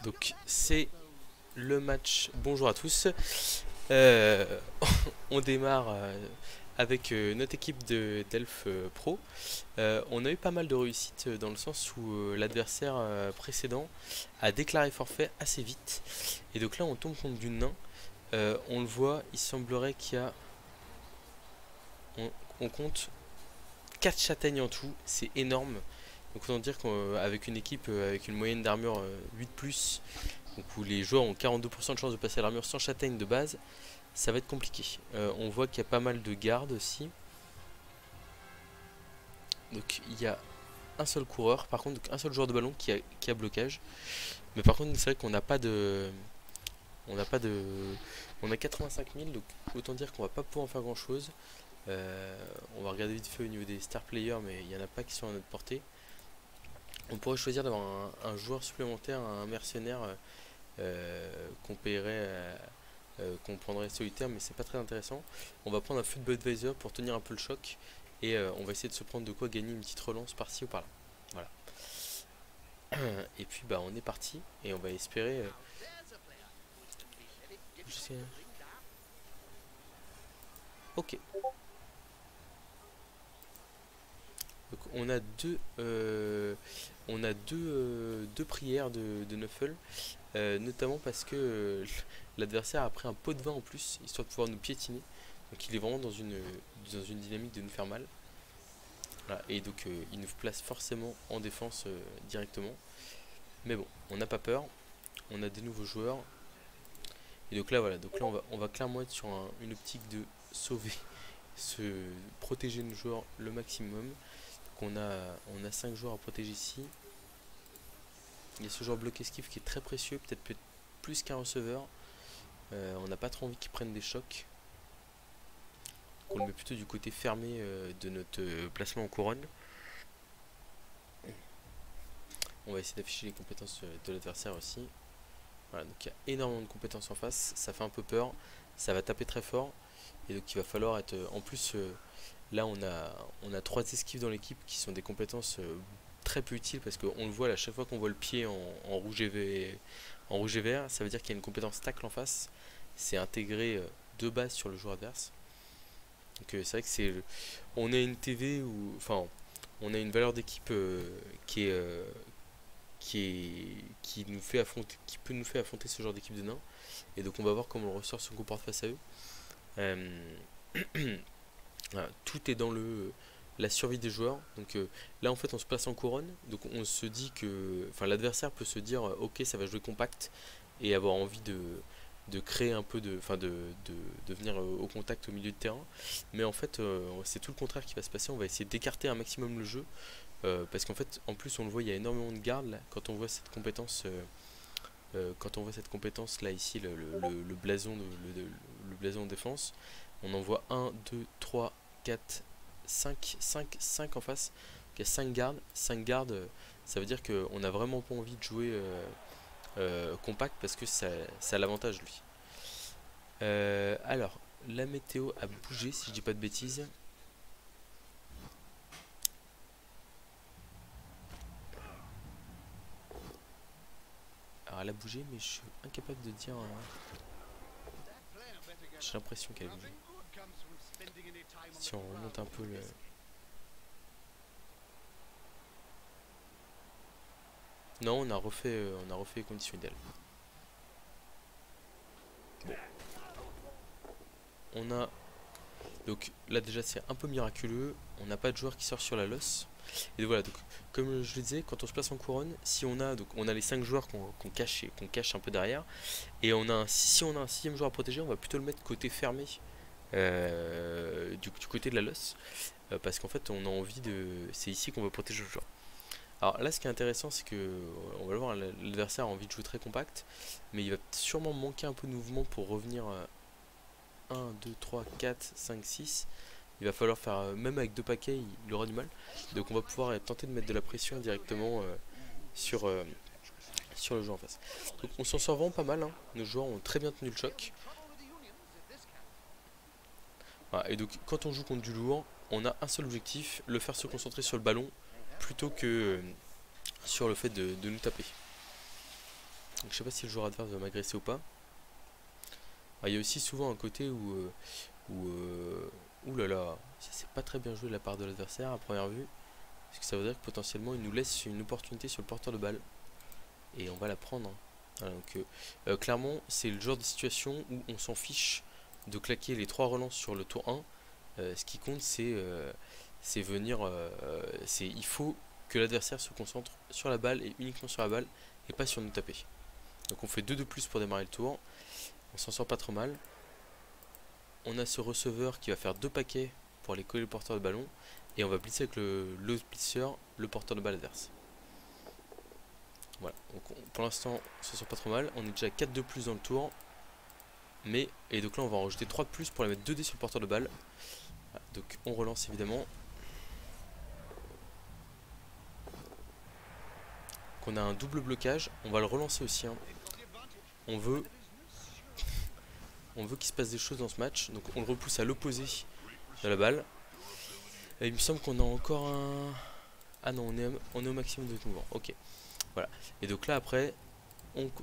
Donc c'est le match. Bonjour à tous. Euh, on démarre avec notre équipe de d'Elf Pro. On a eu pas mal de réussites dans le sens où l'adversaire précédent a déclaré forfait assez vite. Et donc là on tombe contre du nain. On le voit, il semblerait qu'il y a... on compte 4 châtaignes en tout, c'est énorme. Donc autant dire qu'avec une équipe avec une moyenne d'armure 8+, donc où les joueurs ont 42% de chance de passer à l'armure sans châtaigne de base, ça va être compliqué. On voit qu'il y a pas mal de gardes aussi. Donc il y a un seul coureur, par contre donc un seul joueur de ballon qui a blocage. Mais par contre c'est vrai qu'on n'a pas de... On n'a pas de... On a 85 000, donc autant dire qu'on va pas pouvoir en faire grand chose. On va regarder vite fait au niveau des star players, mais il n'y en a pas qui sont à notre portée. On pourrait choisir d'avoir un joueur supplémentaire, un mercenaire qu'on paierait, qu'on prendrait solitaire, mais c'est pas très intéressant. On va prendre un Football Advisor pour tenir un peu le choc et on va essayer de se prendre de quoi gagner une petite relance par-ci ou par-là. Voilà. Et puis bah on est parti et on va espérer. Je sais- Ok. Donc on a deux prières de Nuffle. Notamment parce que l'adversaire a pris un pot de vin en plus, histoire de pouvoir nous piétiner. Donc il est vraiment dans une dynamique de nous faire mal. Voilà, et donc il nous place forcément en défense directement. Mais bon, on n'a pas peur, on a des nouveaux joueurs. Et donc là voilà, donc là on va clairement être sur une optique de sauver, se protéger nos joueurs le maximum. Donc on a 5 joueurs à protéger ici. Il y a ce joueur bloc esquive qui est très précieux, peut-être plus qu'un receveur. On n'a pas trop envie qu'ils prennent des chocs. Donc on le met plutôt du côté fermé de notre placement en couronne. On va essayer d'afficher les compétences de l'adversaire aussi. Voilà, donc il y a énormément de compétences en face. Ça fait un peu peur. Ça va taper très fort. Et donc il va falloir être... en plus, là on a 3 esquives dans l'équipe qui sont des compétences très peu utiles. Parce qu'on le voit là, à chaque fois qu'on voit le pied en rouge et vert, ça veut dire qu'il y a une compétence tacle en face. C'est intégré de base sur le joueur adverse. Donc c'est vrai que on a une TV ou enfin on a une valeur d'équipe qui nous fait affronter, qui peut nous faire affronter ce genre d'équipe de nains. Et donc on va voir comment le ressort se comporte face à eux. Euh, voilà, tout est dans la survie des joueurs. Donc là en fait on se place en couronne. Donc on se dit que, enfin l'adversaire peut se dire ok ça va jouer compact et avoir envie de créer un peu de venir au contact au milieu de terrain. Mais en fait c'est tout le contraire qui va se passer. On va essayer d'écarter un maximum le jeu. Parce qu'en fait en plus on le voit il y a énormément de gardes là, quand on voit cette compétence là ici le blason le blason de défense. On en voit 1, 2, 3, 4, 5 en face. Il y a 5 gardes. 5 gardes, ça veut dire qu'on n'a vraiment pas envie de jouer compact parce que ça a l'avantage lui. Alors, la météo a bougé si je dis pas de bêtises. Alors, elle a bougé, mais je suis incapable de dire. J'ai l'impression qu'elle a bougé. Si on remonte un peu le. Non, on a refait les conditions idéales. Bon. On a donc là déjà c'est un peu miraculeux, on n'a pas de joueur qui sort sur la loss. Et voilà, donc comme je le disais, quand on se place en couronne, si on a les 5 joueurs qu'on cache un peu derrière, et si on a un sixième joueur à protéger, on va plutôt le mettre côté fermé du côté de la loss, parce qu'en fait on a envie de. C'est ici qu'on veut protéger le joueur. Alors là ce qui est intéressant c'est que on va le voir, l'adversaire a envie de jouer très compact, mais il va sûrement manquer un peu de mouvement pour revenir 1, 2, 3, 4, 5, 6. Il va falloir faire, même avec 2 paquets, il aura du mal. Donc on va pouvoir tenter de mettre de la pression directement sur, sur le jeu en face. Donc on s'en sort vraiment pas mal, hein. Nos joueurs ont très bien tenu le choc. Voilà, et donc quand on joue contre du lourd, on a un seul objectif, le faire se concentrer sur le ballon plutôt que sur le fait de nous taper. Donc, je sais pas si le joueur adverse va m'agresser ou pas. Ah, il y a aussi souvent un côté ouh là là, ça c'est pas très bien joué de la part de l'adversaire à première vue. Parce que ça veut dire que potentiellement il nous laisse une opportunité sur le porteur de balle. Et on va la prendre, hein. Voilà, donc, clairement, c'est le genre de situation où on s'en fiche de claquer les 3 relances sur le tour 1. Ce qui compte, c'est venir. Il faut que l'adversaire se concentre sur la balle et uniquement sur la balle et pas sur nous taper. Donc on fait 2 de plus pour démarrer le tour. On s'en sort pas trop mal. On a ce receveur qui va faire 2 paquets pour aller coller le porteur de ballon. Et on va blitzer avec le blitzer, le porteur de balle adverse. Voilà, donc pour l'instant, on s'en sort pas trop mal. On est déjà à 4 de plus dans le tour. Et donc là, on va en rajouter 3 de plus pour la mettre 2D sur le porteur de balle. Voilà, donc on relance évidemment. Qu'on a un double blocage. On va le relancer aussi, hein. On veut qu'il se passe des choses dans ce match. Donc on le repousse à l'opposé de la balle. Et il me semble qu'on a encore un... Ah non, on est au maximum de mouvement. Ok. Voilà. Et donc là après...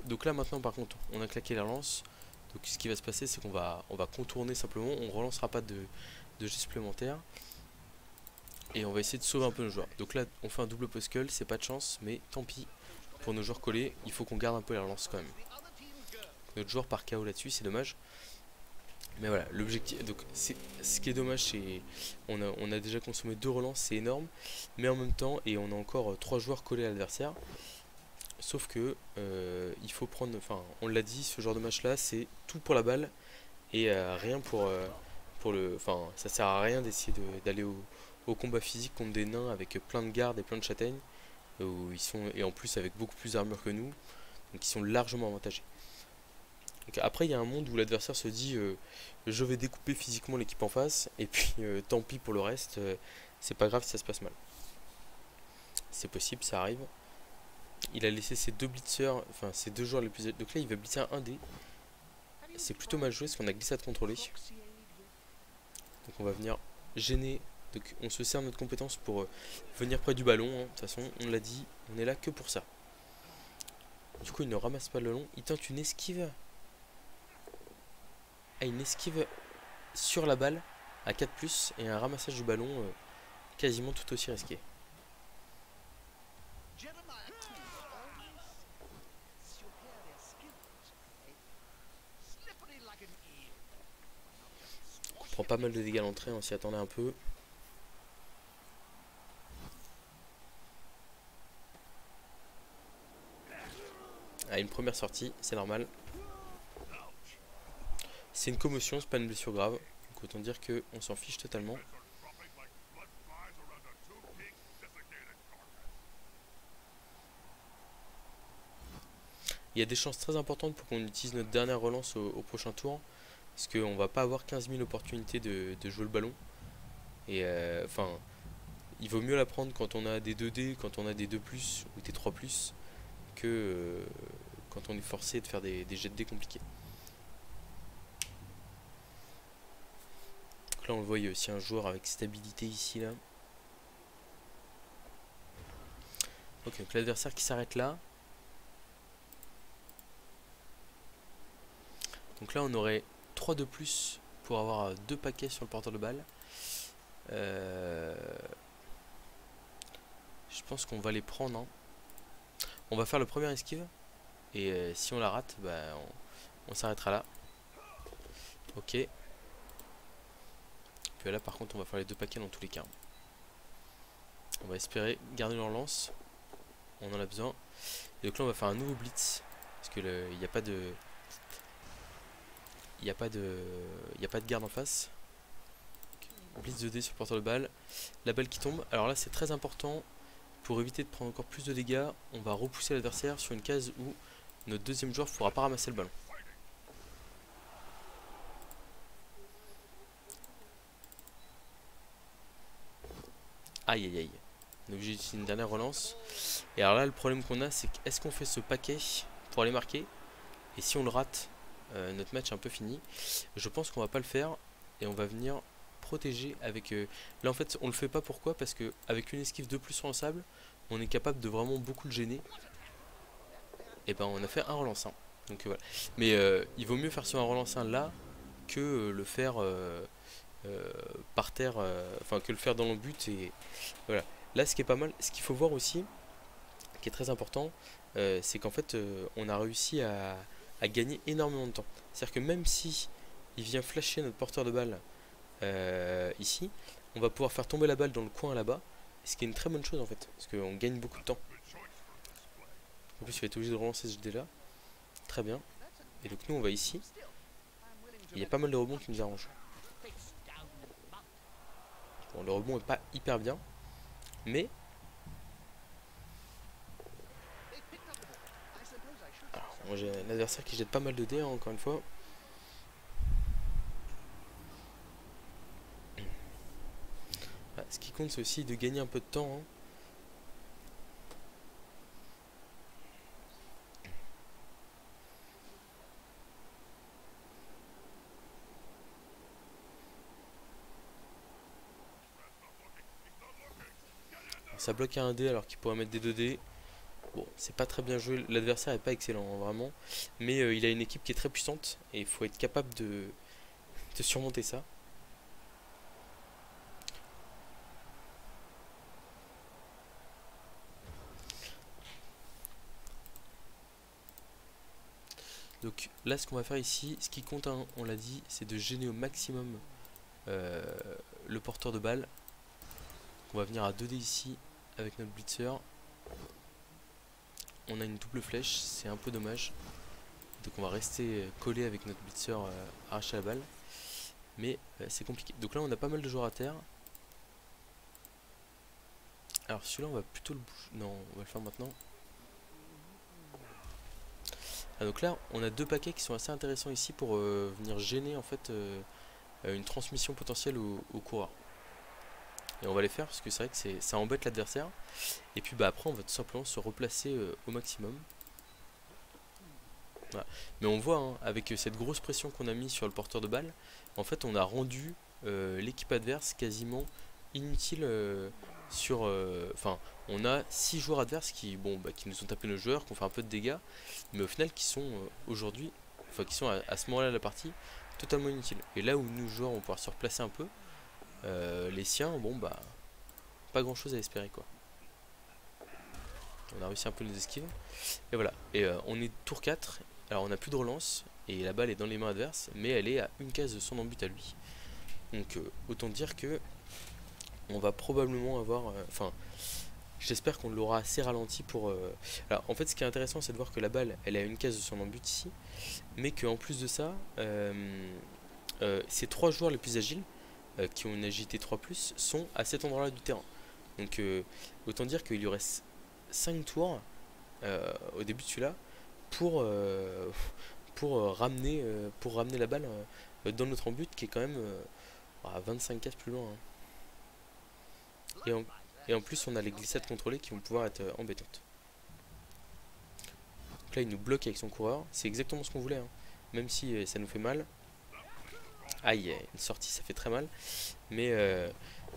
Donc là maintenant par contre, on a claqué la relance. Donc ce qui va se passer, c'est qu'on va contourner simplement. On ne relancera pas de geste supplémentaire. Et on va essayer de sauver un peu nos joueurs. Donc là, on fait un double post-call. C'est pas de chance, mais tant pis. Pour nos joueurs collés, il faut qu'on garde un peu la relance quand même. Notre joueur part KO là-dessus, c'est dommage. Mais voilà, l'objectif. Donc, ce qui est dommage, c'est on a déjà consommé 2 relances, c'est énorme. Mais en même temps, et on a encore 3 joueurs collés à l'adversaire. Sauf que il faut prendre. Enfin, on l'a dit, ce genre de match-là, c'est tout pour la balle et rien pour le. Enfin, ça sert à rien d'essayer d'aller au combat physique contre des nains avec plein de gardes et plein de châtaignes. Où ils sont, et en plus avec beaucoup plus d'armure que nous. Donc, ils sont largement avantagés. Donc après il y a un monde où l'adversaire se dit je vais découper physiquement l'équipe en face et puis tant pis pour le reste, c'est pas grave si ça se passe mal. C'est possible, ça arrive. Il a laissé ses 2 blitzers, enfin ses 2 joueurs les plus... Donc là il va blitzer un 1D. C'est plutôt mal joué parce qu'on a glissade contrôlée. Donc on va venir gêner. Donc on se sert de notre compétence pour venir près du ballon, hein. De toute façon on l'a dit, on est là que pour ça. Du coup il ne ramasse pas le ballon, il tente une esquive. Ah, une esquive sur la balle à 4+, et un ramassage du ballon quasiment tout aussi risqué. On prend pas mal de dégâts à l'entrée, on s'y attendait un peu. Ah, une première sortie, c'est normal. C'est une commotion, c'est pas une blessure grave. Donc autant dire qu'on s'en fiche totalement. Il y a des chances très importantes pour qu'on utilise notre dernière relance au prochain tour. Parce qu'on va pas avoir 15 000 opportunités de jouer le ballon. Et enfin, il vaut mieux la prendre quand on a des 2D, quand on a des 2+, ou des 3+, que quand on est forcé de faire des jets de dés compliqués. Donc là on le voit, il y a aussi un joueur avec stabilité ici là. Ok, donc l'adversaire qui s'arrête là. Donc là on aurait 3 de plus pour avoir 2 paquets sur le porteur de balle. Je pense qu'on va les prendre, hein. On va faire le premier esquive. Et si on la rate, bah, on s'arrêtera là. Ok. Puis là par contre on va faire les 2 paquets dans tous les cas. On va espérer garder leur lance. On en a besoin. Et donc là on va faire un nouveau blitz. Parce que il n'y a pas de... Il n'y a pas de garde en face. Blitz 2D sur le porteur de balle. La balle qui tombe. Alors là c'est très important. Pour éviter de prendre encore plus de dégâts, on va repousser l'adversaire sur une case où notre deuxième joueur ne pourra pas ramasser le ballon. Aïe aïe aïe. On est obligé d'utiliser une dernière relance. Et alors là le problème qu'on a, c'est qu'est-ce qu'on fait ce paquet pour aller marquer? Et si on le rate, notre match est un peu fini. Je pense qu'on va pas le faire. Et on va venir protéger avec... Là en fait on le fait pas, pourquoi? Parce que avec une esquive de plus sur le sable, on est capable de vraiment beaucoup le gêner. et ben on a fait un relance 1. Donc voilà. Mais il vaut mieux faire sur un relance 1 là que le faire euh, par terre, enfin que le faire dans le but. Et voilà. Là, ce qui est pas mal, ce qu'il faut voir aussi, qui est très important, c'est qu'en fait, on a réussi à gagner énormément de temps. C'est-à-dire que même si il vient flasher notre porteur de balle ici, on va pouvoir faire tomber la balle dans le coin là-bas, ce qui est une très bonne chose en fait, parce qu'on gagne beaucoup de temps. En plus, il va être obligé de relancer ce GD là. Très bien. Et donc nous, on va ici. Il y a pas mal de rebonds qui nous arrangent. Bon, le rebond est pas hyper bien, mais alors, moi j'ai un adversaire qui jette pas mal de dés, hein, encore une fois. Ah, ce qui compte, c'est aussi de gagner un peu de temps, hein. Ça bloque à un dé alors qu'il pourrait mettre des 2 dés. Bon, c'est pas très bien joué. L'adversaire est pas excellent, hein, vraiment. Mais il a une équipe qui est très puissante et il faut être capable de surmonter ça. Donc là, ce qu'on va faire ici, ce qui compte, hein, on l'a dit, c'est de gêner au maximum euh, le porteur de balle. On va venir à 2 dés ici avec notre blitzer. On a une double flèche, c'est un peu dommage. Donc on va rester collé avec notre blitzer arracher la balle. Mais c'est compliqué. Donc là on a pas mal de joueurs à terre. Alors celui-là on va plutôt le bouger. Non, on va le faire maintenant. Ah, donc là on a deux paquets qui sont assez intéressants ici pour venir gêner en fait une transmission potentielle au coureur. Et on va les faire parce que c'est vrai que ça embête l'adversaire. Et puis bah après on va tout simplement se replacer au maximum. Voilà. Mais on voit, hein, avec cette grosse pression qu'on a mis sur le porteur de balle, en fait on a rendu l'équipe adverse quasiment inutile sur... Enfin, on a 6 joueurs adverses qui, bon, bah, qui nous ont tapé nos joueurs, qui ont fait un peu de dégâts, mais au final qui sont aujourd'hui, enfin qui sont à ce moment-là de la partie, totalement inutiles. Et là où nos joueurs vont pouvoir se replacer un peu, les siens, bon bah, pas grand-chose à espérer quoi. On a réussi un peu nos esquives. Et voilà. Et on est tour 4. Alors on n'a plus de relance. Et la balle est dans les mains adverses. Mais elle est à une case de son embut à lui. Donc autant dire que on va probablement avoir... Enfin, j'espère qu'on l'aura assez ralenti pour... Alors en fait ce qui est intéressant c'est de voir que la balle elle est à une case de son embut ici. Mais qu'en plus de ça, ces trois joueurs les plus agiles, qui ont une agilité 3+, sont à cet endroit là du terrain. Donc autant dire qu'il y aurait 5 tours au début de celui-là pour, pour ramener la balle dans notre embut qui est quand même à 25 cases plus loin, hein. Et, et en plus on a les glissades contrôlées qui vont pouvoir être embêtantes. Donc là il nous bloque avec son coureur, c'est exactement ce qu'on voulait, hein. Même si ça nous fait mal. Aïe, une sortie ça fait très mal. Mais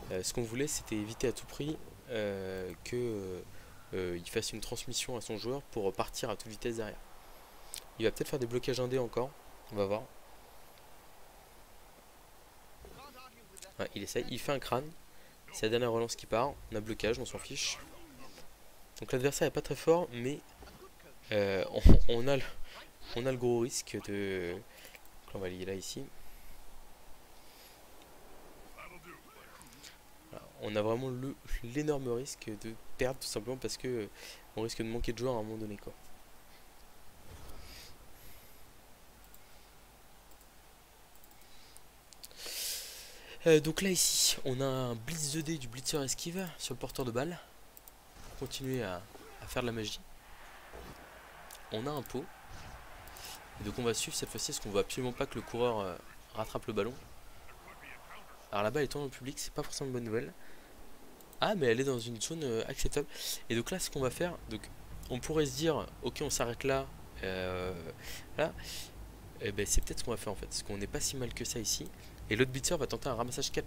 ce qu'on voulait c'était éviter à tout prix que il fasse une transmission à son joueur pour partir à toute vitesse derrière. Il va peut-être faire des blocages indés encore, on va voir. Ouais, il essaye, il fait un crâne, c'est la dernière relance qui part, on a blocage, on s'en fiche. Donc l'adversaire est pas très fort, mais on a le gros risque de... Donc on va lier là ici. Voilà, on a vraiment l'énorme risque de perdre tout simplement parce que on risque de manquer de joueurs à un moment donné quoi. Donc là ici on a un blitz 2D du blitzer esquive sur le porteur de balle pour continuer à faire de la magie. On a un pot et donc on va suivre cette fois-ci parce qu'on veut absolument pas que le coureur rattrape le ballon. Alors la balle est dans le public, c'est pas forcément une bonne nouvelle. Ah mais elle est dans une zone acceptable. Et donc là ce qu'on va faire, donc on pourrait se dire ok on s'arrête là, là. Et ben c'est peut-être ce qu'on va faire en fait, parce qu'on n'est pas si mal que ça ici. Et l'autre blitzer va tenter un ramassage 4+,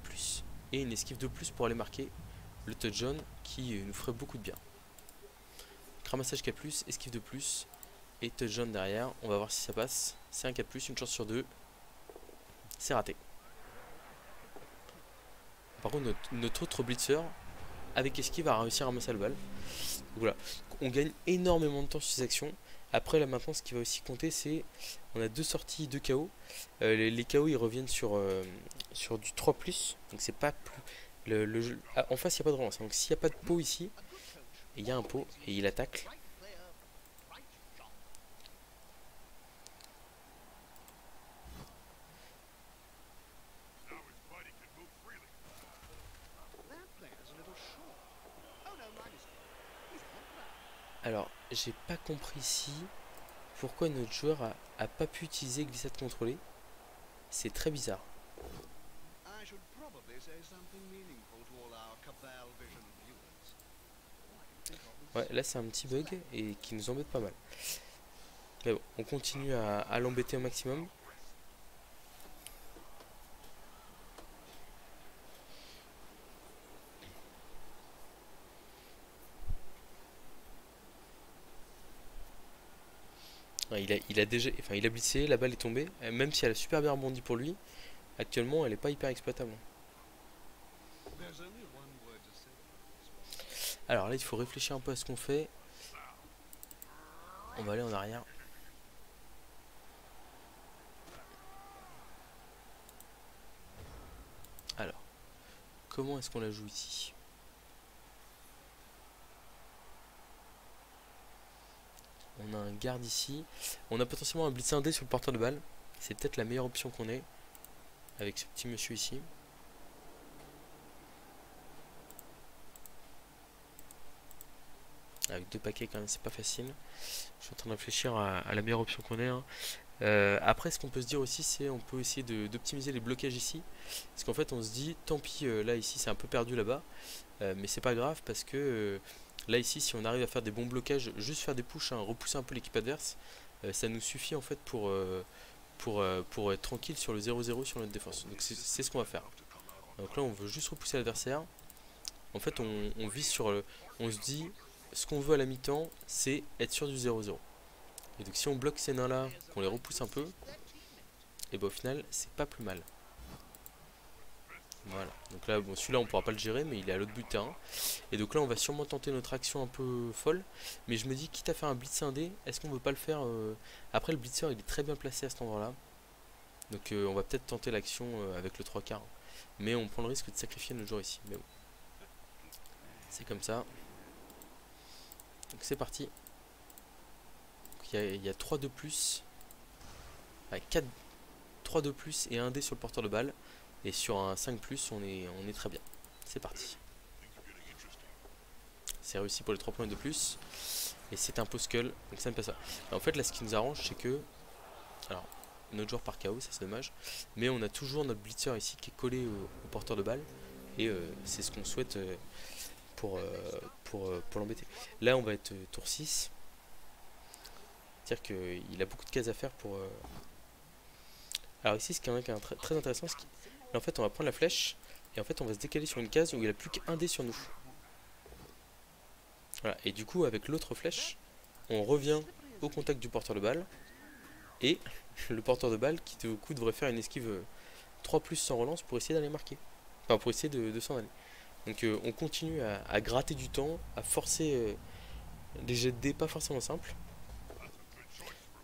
et une esquive 2+, pour aller marquer le touchdown qui nous ferait beaucoup de bien. Donc, ramassage 4+, esquive 2+, Et touchdown derrière. On va voir si ça passe. C'est un 4+, une chance sur deux. C'est raté. Par contre, notre autre blitzer, avec esquive, a réussi à ramasser le balle. Donc voilà, on gagne énormément de temps sur ces actions. Après, là maintenant, ce qui va aussi compter, c'est on a deux sorties de KO. Les KO, ils reviennent sur du 3+. Donc c'est pas plus. En face, il n'y a pas de relance. Donc s'il n'y a pas de pot ici, il y a un pot et il attaque. Alors, j'ai pas compris ici pourquoi notre joueur a pas pu utiliser glissade contrôlée. C'est très bizarre. Ouais, là c'est un petit bug et qui nous embête pas mal. Mais bon, on continue à l'embêter au maximum. Ouais, il a blissé, la balle est tombée. Même si elle a super bien rebondi pour lui, actuellement elle est pas hyper exploitable. Alors là il faut réfléchir un peu à ce qu'on fait. On va aller en arrière. Alors, comment est-ce qu'on la joue ici? On a un garde ici. On a potentiellement un blitz indé sur le porteur de balle. C'est peut-être la meilleure option qu'on ait. Avec ce petit monsieur ici. Avec deux paquets quand même, c'est pas facile. Je suis en train de réfléchir à la meilleure option qu'on ait. Hein. Après, ce qu'on peut se dire aussi, c'est on peut essayer d'optimiser les blocages ici. Parce qu'en fait, on se dit, tant pis, là, ici, c'est un peu perdu là-bas. Mais c'est pas grave parce que là, ici, si on arrive à faire des bons blocages, juste faire des pushs, hein, repousser un peu l'équipe adverse, ça nous suffit en fait pour être tranquille sur le 0-0 sur notre défense. Donc c'est ce qu'on va faire. Donc là, on veut juste repousser l'adversaire. En fait, on vise sur on se dit, ce qu'on veut à la mi-temps, c'est être sûr du 0-0. Et donc si on bloque ces nains là, qu'on les repousse un peu, et ben au final c'est pas plus mal. Voilà, donc là bon, celui-là on pourra pas le gérer mais il est à l'autre bout du terrain. Et donc là on va sûrement tenter notre action un peu folle. Mais je me dis quitte à faire un blitz indé, est-ce qu'on veut pas le faire Après le blitzer il est très bien placé à cet endroit là. Donc on va peut-être tenter l'action avec le 3 quarts. Mais on prend le risque de sacrifier notre joueur ici. Mais bon. C'est comme ça. Donc c'est parti. Il y a 3 de plus. Ah, 4, 3 de plus et 1 dé sur le porteur de balle. Et sur un 5 plus, on est très bien. C'est parti. C'est réussi pour les 3 points de plus. Et c'est un post skull. Donc ça me passe ça. Et en fait, là, ce qui nous arrange, c'est que. Alors, notre joueur par KO, ça c'est dommage. Mais on a toujours notre blitzer ici qui est collé au porteur de balle. Et c'est ce qu'on souhaite pour l'embêter. Là, on va être tour 6. C'est-à-dire qu'il a beaucoup de cases à faire pour. Alors ici, ce qui est très intéressant, c'est qu'en fait, on va prendre la flèche et en fait, on va se décaler sur une case où il n'a plus qu'un dé sur nous. Voilà. Et du coup, avec l'autre flèche, on revient au contact du porteur de balle et le porteur de balle qui, du coup, devrait faire une esquive 3 plus sans relance pour essayer d'aller marquer. Enfin, pour essayer de s'en aller. Donc, on continue à gratter du temps, à forcer des jets de dés pas forcément simples.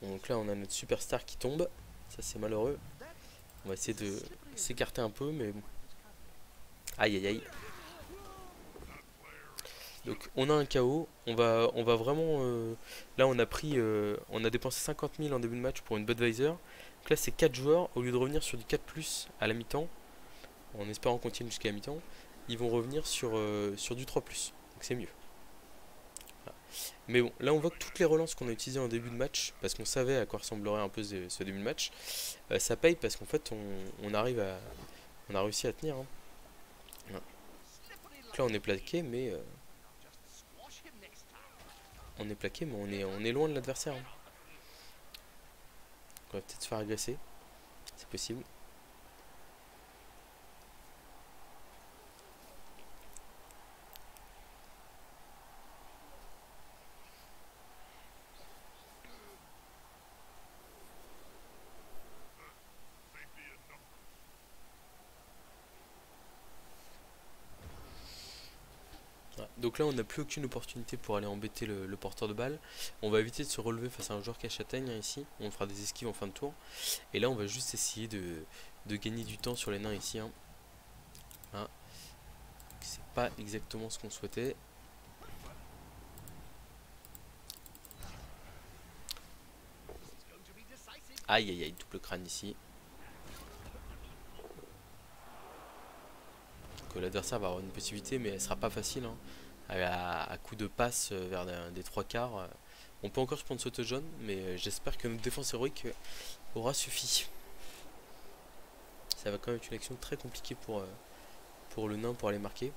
Donc là, on a notre superstar qui tombe. Ça, c'est malheureux. On va essayer de s'écarter un peu, mais bon. Aïe aïe aïe. Donc on a un KO. On va vraiment. Là on a dépensé 50 000 en début de match pour une Budweiser. Donc là c'est 4 joueurs. Au lieu de revenir sur du 4 plus à la mi-temps, en espérant continuer jusqu'à la mi-temps, ils vont revenir sur du 3 plus. Donc c'est mieux. Voilà. Mais bon, là on voit que toutes les relances qu'on a utilisées en début de match, parce qu'on savait à quoi ressemblerait un peu ce début de match, ça paye parce qu'en fait on a réussi à tenir. Hein. Voilà. Donc là on est plaqué, mais on est loin de l'adversaire. Hein. On va peut-être se faire agresser, c'est possible. Donc là on n'a plus aucune opportunité pour aller embêter le porteur de balle. On va éviter de se relever face à un joueur qui a châtaigne hein, ici. On fera des esquives en fin de tour. Et là on va juste essayer de gagner du temps sur les nains ici. Hein. Hein. C'est pas exactement ce qu'on souhaitait. Aïe aïe aïe, double crâne ici. L'adversaire va avoir une possibilité mais elle sera pas facile hein. À coup de passe vers des trois quarts. On peut encore se prendre ce jaune mais j'espère que notre défense héroïque aura suffi. Ça va quand même être une action très compliquée pour le nain pour aller marquer.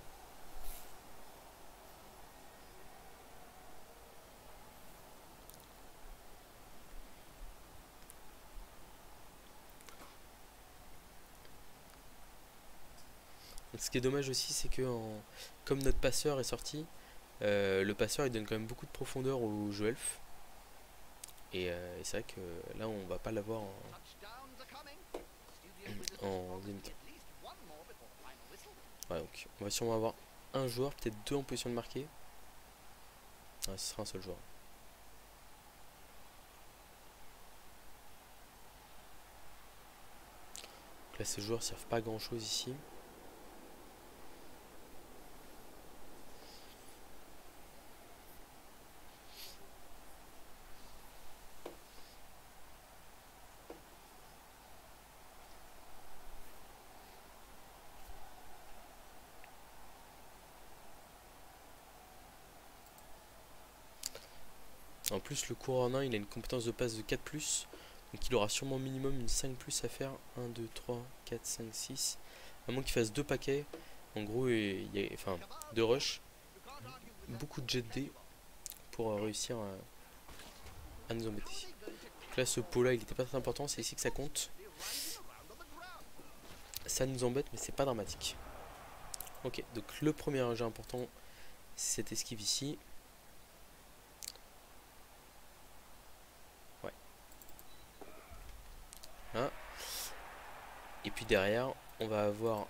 Ce qui est dommage aussi c'est que comme notre passeur est sorti, le passeur il donne quand même beaucoup de profondeur au jeu elfe. Et c'est vrai que là on va pas l'avoir en deuxième temps. Ouais, donc on va sûrement avoir un joueur, peut-être deux en position de marquer. Ouais, ce sera un seul joueur. Donc là ces joueurs servent pas à grand chose ici. En plus le coureur nain il a une compétence de passe de 4+, donc il aura sûrement minimum une 5+ à faire. 1, 2, 3, 4, 5, 6. À moins qu'il fasse deux paquets. En gros il y a enfin deux rushs. Beaucoup de jet D pour réussir à nous embêter. Donc là ce pot là il était pas très important, c'est ici que ça compte. Ça nous embête mais c'est pas dramatique. Ok, donc le premier jet important c'est cette esquive ici. Ouais. Hein. Et puis derrière on va avoir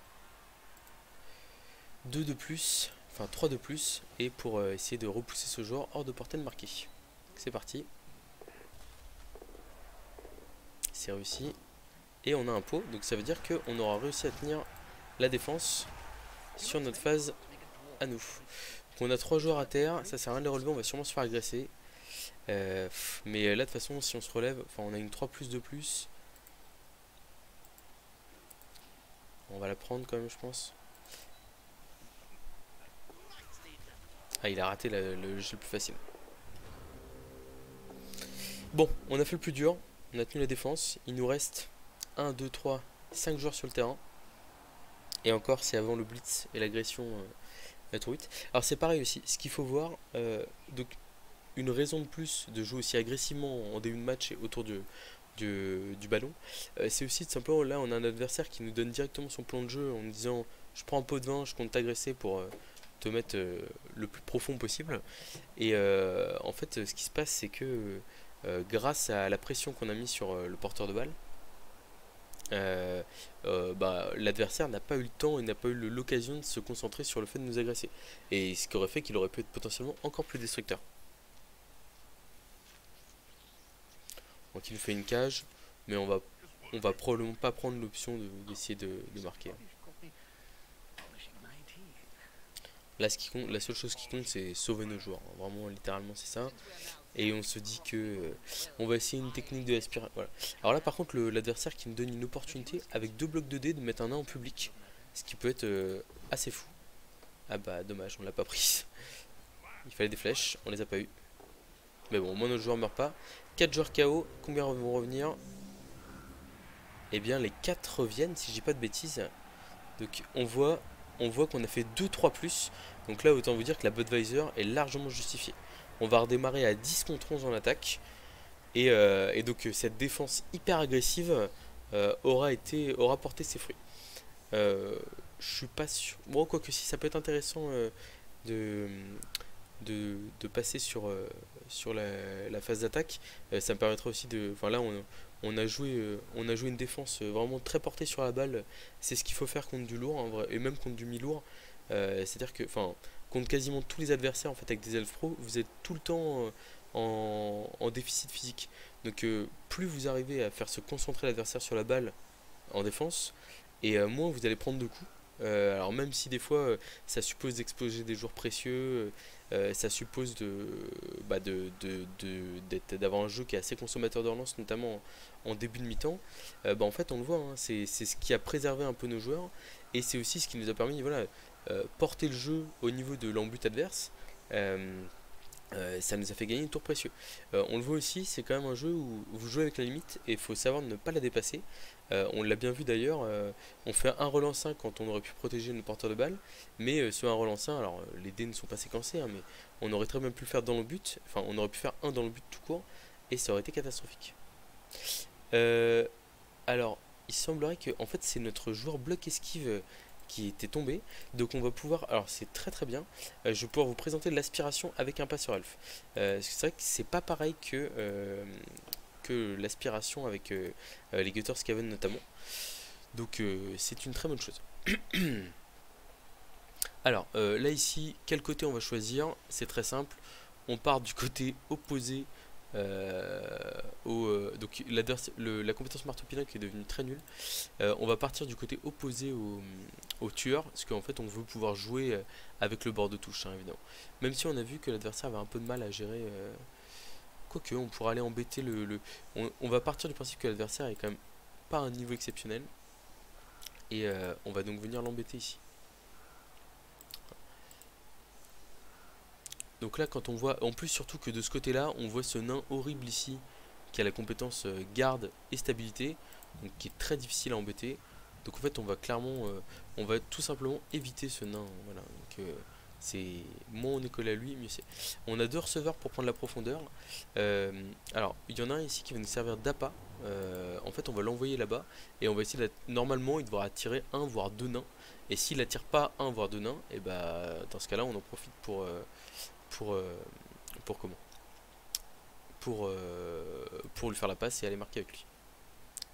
2 de plus, enfin 3 de plus, et pour essayer de repousser ce joueur hors de portée de marquer. C'est parti. C'est réussi. Et on a un pot, donc ça veut dire qu'on aura réussi à tenir la défense sur notre phase à nous. Donc on a 3 joueurs à terre, ça sert à rien de les relever, on va sûrement se faire agresser. Mais là de toute façon si on se relève, enfin on a une 3+ de plus. On va la prendre quand même je pense. Ah il a raté le jeu le plus facile. Bon, on a fait le plus dur, on a tenu la défense, il nous reste 1, 2, 3, 5 joueurs sur le terrain. Et encore c'est avant le blitz et l'agression la tour 8. Alors c'est pareil aussi, ce qu'il faut voir, donc une raison de plus de jouer aussi agressivement en début de match et autour du ballon, c'est aussi tout simplement là on a un adversaire qui nous donne directement son plan de jeu en nous disant je prends un pot de vin, je compte t'agresser pour te mettre le plus profond possible. Et en fait ce qui se passe c'est que grâce à la pression qu'on a mis sur le porteur de balle, l'adversaire n'a pas eu le temps et n'a pas eu l'occasion de se concentrer sur le fait de nous agresser. Et ce qui aurait fait qu'il aurait pu être potentiellement encore plus destructeur. Donc il nous fait une cage, mais on va probablement pas prendre l'option d'essayer de marquer. Là, la seule chose qui compte, c'est sauver nos joueurs. Vraiment, littéralement, c'est ça. Et on se dit que on va essayer une technique de aspiration. Voilà. Alors là, par contre, l'adversaire qui nous donne une opportunité avec 2 blocs de dés de mettre un nain en public, ce qui peut être assez fou. Ah bah dommage, on l'a pas pris. Il fallait des flèches, on les a pas eu. Mais bon, au moins nos joueurs meurent pas. 4 joueurs KO, combien vont revenir? Eh bien, les 4 reviennent, si je dis pas de bêtises. Donc on voit qu'on a fait 2-3+. Donc là autant vous dire que la Budweiser est largement justifiée. On va redémarrer à 10 contre 11 en attaque. Et donc cette défense hyper agressive aura porté ses fruits. Je suis pas sûr. Bon, quoique si ça peut être intéressant de, de passer sur la phase d'attaque, ça me permettra aussi de. Enfin là on a joué une défense vraiment très portée sur la balle. C'est ce qu'il faut faire contre du lourd hein, et même contre du mi-lourd. C'est-à-dire que, enfin, contre quasiment tous les adversaires en fait avec des elfes pro, vous êtes tout le temps en déficit physique. Donc plus vous arrivez à faire se concentrer l'adversaire sur la balle en défense, et moins vous allez prendre de coups. Alors même si des fois ça suppose d'exploser des joueurs précieux, ça suppose d'avoir un jeu qui est assez consommateur de relance, notamment en début de mi-temps, en fait on le voit, hein, c'est ce qui a préservé un peu nos joueurs, et c'est aussi ce qui nous a permis voilà, porter le jeu au niveau de l'embut adverse. Ça nous a fait gagner un tour précieux. On le voit aussi, c'est quand même un jeu où vous jouez avec la limite et il faut savoir ne pas la dépasser. On l'a bien vu d'ailleurs, on fait un relance 1 quand on aurait pu protéger nos porteurs de balles, mais sur un relance 1, alors les dés ne sont pas séquencés, hein, mais on aurait très bien pu le faire dans le but, enfin on aurait pu faire un dans le but tout court, et ça aurait été catastrophique. Euh, alors, il semblerait que en fait c'est notre joueur bloc esquive qui était tombé. Donc on va pouvoir, alors c'est très très bien, je vais pouvoir vous présenter de l'aspiration avec un passeur elfe. C'est vrai que c'est pas pareil que l'aspiration avec les Gutter Skaven notamment. Donc c'est une très bonne chose. Alors là ici, quel côté on va choisir? C'est très simple. On part du côté opposé donc la compétence marteau-pilon qui est devenue très nulle. On va partir du côté opposé au tueur, parce qu'en fait on veut pouvoir jouer avec le bord de touche, hein, évidemment. Même si on a vu que l'adversaire avait un peu de mal à gérer. Quoique, on pourra aller embêter on va partir du principe que l'adversaire est quand même pas à un niveau exceptionnel. Et on va donc venir l'embêter ici. Donc là, quand on voit, en plus surtout que de ce côté-là, on voit ce nain horrible ici, qui a la compétence garde et stabilité, donc qui est très difficile à embêter. Donc en fait, on va clairement, on va tout simplement éviter ce nain. Voilà, donc c'est moins on est collé à lui, mieux c'est. On a deux receveurs pour prendre la profondeur. Alors, il y en a un ici qui va nous servir d'appât. En fait, on va l'envoyer là-bas et on va essayer de normalement, il devra attirer un voire deux nains. Et s'il attire pas un voire deux nains, et bah dans ce cas-là, on en profite pour, euh, pour comment pour lui faire la passe et aller marquer avec lui.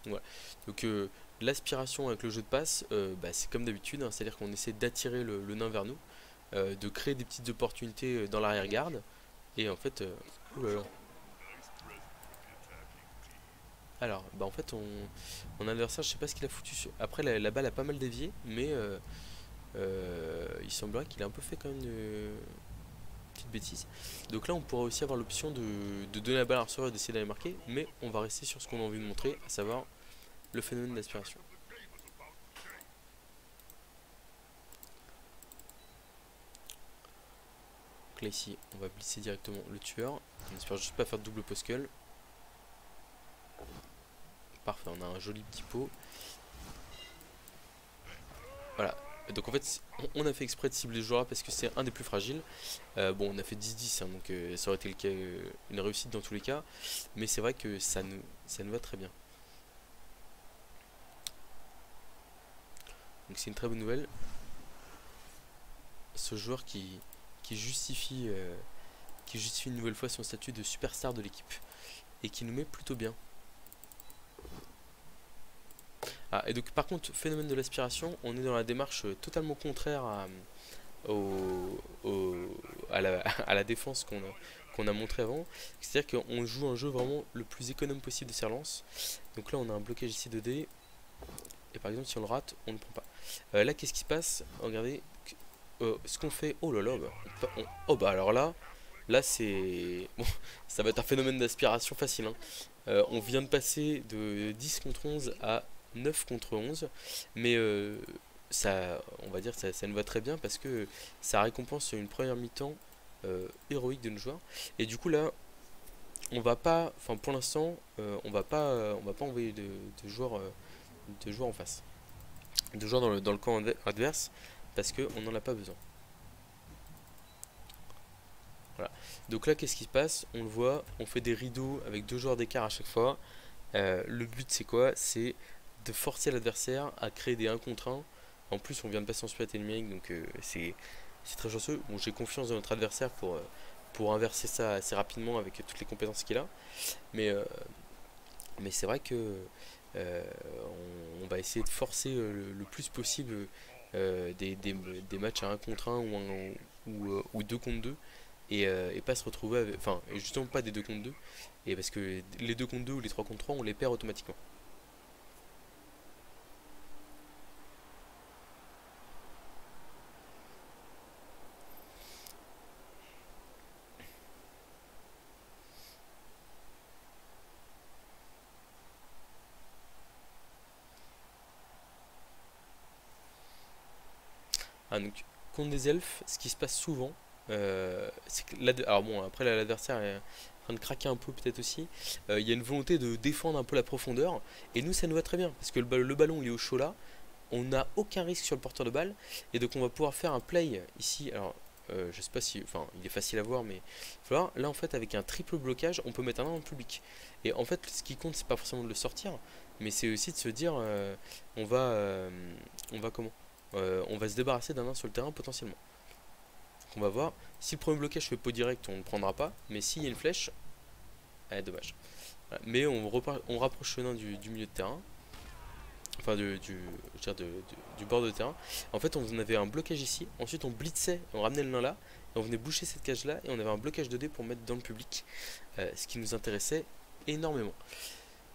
Voilà. Donc l'aspiration avec le jeu de passe, c'est comme d'habitude, hein, c'est-à-dire qu'on essaie d'attirer le nain vers nous, de créer des petites opportunités dans l'arrière-garde, et en fait, ouh là là. Alors, en fait, on a un adversaire, je sais pas ce qu'il a foutu. Après, la balle a pas mal dévié, mais il semblerait qu'il a un peu fait quand même de petite bêtise. Donc là on pourra aussi avoir l'option de donner la balle à un receveur et d'essayer d'aller marquer, mais on va rester sur ce qu'on a envie de montrer, à savoir le phénomène d'aspiration. Donc là ici on va blitzer directement le tueur, on espère juste pas faire de double post-cull. Parfait, on a un joli petit pot. Voilà. Donc en fait on a fait exprès de cibler ce joueur là parce que c'est un des plus fragiles. Bon on a fait 10-10 hein, donc ça aurait été le cas, une réussite dans tous les cas, mais c'est vrai que ça nous va très bien. Donc c'est une très bonne nouvelle. Ce joueur qui justifie une nouvelle fois son statut de superstar de l'équipe et qui nous met plutôt bien. Ah, et donc par contre, phénomène de l'aspiration, on est dans la démarche totalement contraire à la défense qu'on a montré avant. C'est-à-dire qu'on joue un jeu vraiment le plus économe possible de ses relances. Donc là on a un blocage ici de dés. Et par exemple si on le rate, on ne prend pas. Là qu'est-ce qui se passe? Regardez ce qu'on fait. Oh là là, oh bah alors là c'est... Bon, ça va être un phénomène d'aspiration facile, hein. On vient de passer de 10 contre 11 à 9 contre 11. Mais ça, on va dire ça nous va très bien parce que ça récompense une première mi-temps héroïque de nos joueurs. Et du coup là, on va pas... Enfin pour l'instant, on va pas envoyer de joueurs en face. De joueurs dans le camp adverse parce qu'on n'en a pas besoin. Voilà. Donc là, qu'est-ce qui se passe? On le voit, on fait des rideaux avec deux joueurs d'écart à chaque fois. Le but, c'est quoi? C'est de forcer l'adversaire à créer des 1 contre 1. En plus, on vient de passer en spirit numérique, donc c'est très chanceux. Bon, j'ai confiance dans notre adversaire pour inverser ça assez rapidement avec toutes les compétences qu'il a. Mais c'est vrai que on va essayer de forcer le plus possible des matchs à 1 contre 1 ou 2 contre 2 et pas se retrouver avec, enfin, et justement pas des 2 contre 2 et parce que les 2 contre 2 ou les 3 contre 3 on les perd automatiquement. Ah, donc, contre des elfes, ce qui se passe souvent, c'est que alors bon, après l'adversaire est en train de craquer un peu peut-être aussi. Il y a une volonté de défendre un peu la profondeur, et nous ça nous va très bien, parce que le ballon il est au chaud là, on n'a aucun risque sur le porteur de balle, et donc on va pouvoir faire un play ici. Alors, je sais pas si, enfin, il est facile à voir, mais voilà, là en fait avec un triple blocage, on peut mettre un nain en public. Et en fait, ce qui compte, c'est pas forcément de le sortir, mais c'est aussi de se dire, on va, euh, on va comment? On va se débarrasser d'un nain sur le terrain potentiellement. Donc on va voir. Si le premier blocage fait pot direct, on ne prendra pas, mais s'il y a une flèche, dommage. Voilà. Mais on rapproche le nain du milieu de terrain, enfin je veux dire du bord de terrain. En fait, on avait un blocage ici, ensuite on blitzait, on ramenait le nain là, et on venait boucher cette cage là, et on avait un blocage 2D pour mettre dans le public, ce qui nous intéressait énormément.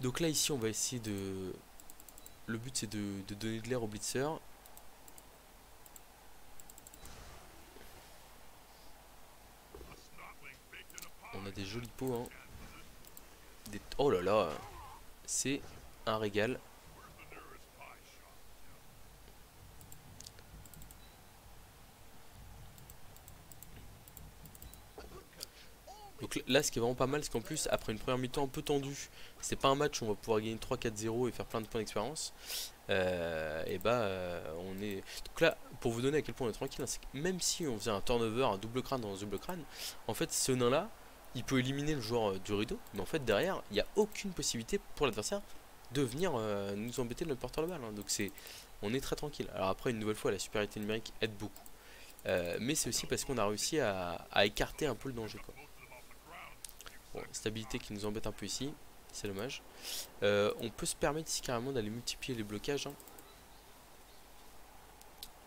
Donc là, ici, on va essayer de. Le but, c'est de donner de l'air au blitzer. On a des jolis pots, hein. Oh là là, c'est un régal. Donc là, ce qui est vraiment pas mal, c'est qu'en plus, après une première mi-temps un peu tendue, c'est pas un match où on va pouvoir gagner 3-4-0 et faire plein de points d'expérience. On est. Donc là, pour vous donner à quel point on est tranquille, hein, c'est que même si on faisait un turnover, un double crâne dans un double crâne, en fait, ce nain-là, il peut éliminer le joueur du rideau, mais en fait, derrière, il n'y a aucune possibilité pour l'adversaire de venir nous embêter de notre porteur de balle, hein. Donc on est très tranquille. Alors après, une nouvelle fois, la supériorité numérique aide beaucoup. Mais c'est aussi parce qu'on a réussi à écarter un peu le danger, quoi. Bon, stabilité qui nous embête un peu ici, c'est dommage. On peut se permettre ici carrément d'aller multiplier les blocages, hein,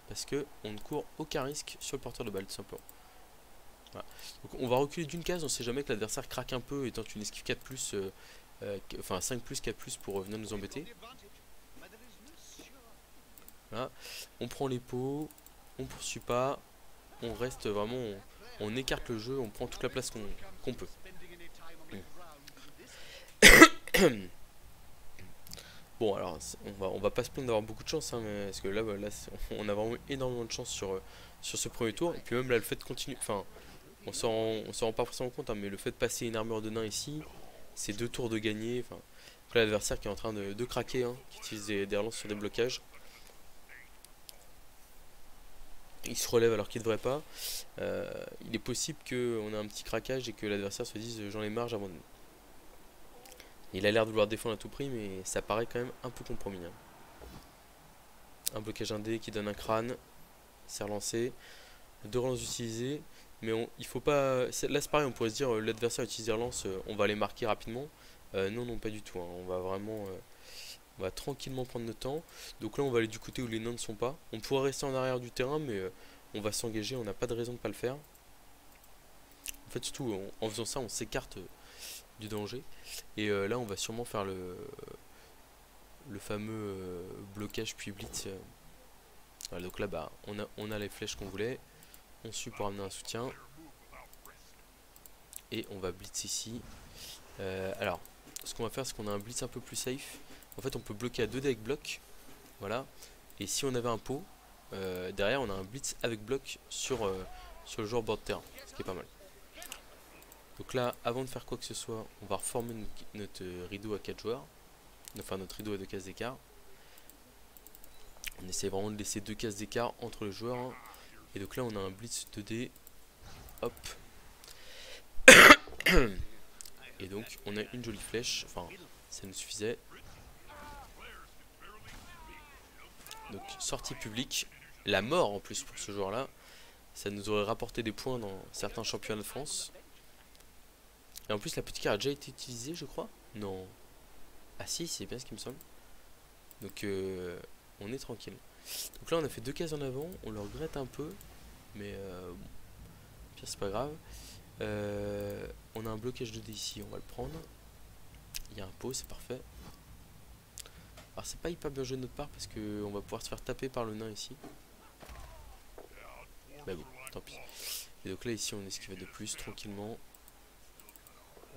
parce que on ne court aucun risque sur le porteur de balle tout simplement. Voilà. Donc on va reculer d'une case, on sait jamais que l'adversaire craque un peu étant une esquive 4 plus, enfin 5 plus 4 plus pour venir nous embêter. Voilà. On prend les pots, on poursuit pas, on reste vraiment, on écarte le jeu, on prend toute la place qu'on peut. Bon, alors on va pas se plaindre d'avoir beaucoup de chance, hein, parce que là, on a vraiment énormément de chance sur ce premier tour. Et puis même là, le fait de continuer, enfin, on s'en rend pas forcément compte, hein, mais le fait de passer une armure de nain ici, c'est 2 tours de gagner. Enfin, l'adversaire qui est en train de craquer, hein, qui utilise des relances sur des blocages. Il se relève alors qu'il ne devrait pas. Il est possible qu'on ait un petit craquage et que l'adversaire se dise j'en ai marre, j'abandonne. Il a l'air de vouloir défendre à tout prix, mais ça paraît quand même un peu compromis, hein. Un blocage 1D qui donne un crâne, c'est relancé. 2 relances utilisées, mais il faut pas. Là c'est pareil, on pourrait se dire l'adversaire utilise des relances, on va les marquer rapidement. Non, non, pas du tout, hein. On va vraiment. On va tranquillement prendre notre temps. Donc là, on va aller du côté où les nains ne sont pas. On pourrait rester en arrière du terrain, mais on va s'engager, on n'a pas de raison de ne pas le faire. En fait, surtout en faisant ça, on s'écarte du danger. Et là, on va sûrement faire le fameux blocage puis blitz. Voilà, donc là, bah, on a les flèches qu'on voulait. On suit pour amener un soutien. Et on va blitz ici. Alors, ce qu'on va faire, c'est qu'on a un blitz un peu plus safe. En fait, on peut bloquer à 2D avec bloc. Voilà. Et si on avait un pot, derrière, on a un blitz avec bloc sur le joueur bord de terrain. Ce qui est pas mal. Donc là, avant de faire quoi que ce soit, on va reformer notre rideau à 4 joueurs. Enfin, notre rideau à 2 cases d'écart. On essaie vraiment de laisser 2 cases d'écart entre les joueurs, hein. Et donc là, on a un blitz 2D. Hop. Et donc, on a une jolie flèche. Enfin, ça nous suffisait. Donc, sortie publique. La mort en plus pour ce joueur-là. Ça nous aurait rapporté des points dans certains championnats de France. Et en plus, la petite carte a déjà été utilisée, je crois. Non. Ah si, c'est bien ce qui me semble. Donc, on est tranquille. Donc là, on a fait 2 cases en avant. On le regrette un peu. Mais Pire, c'est pas grave. On a un blocage de dés ici, on va le prendre. Il y a un pot, c'est parfait. Alors c'est pas hyper bien joué de notre part parce que on va pouvoir se faire taper par le nain ici. Mais bon, tant pis. Et donc là ici on esquive de plus tranquillement.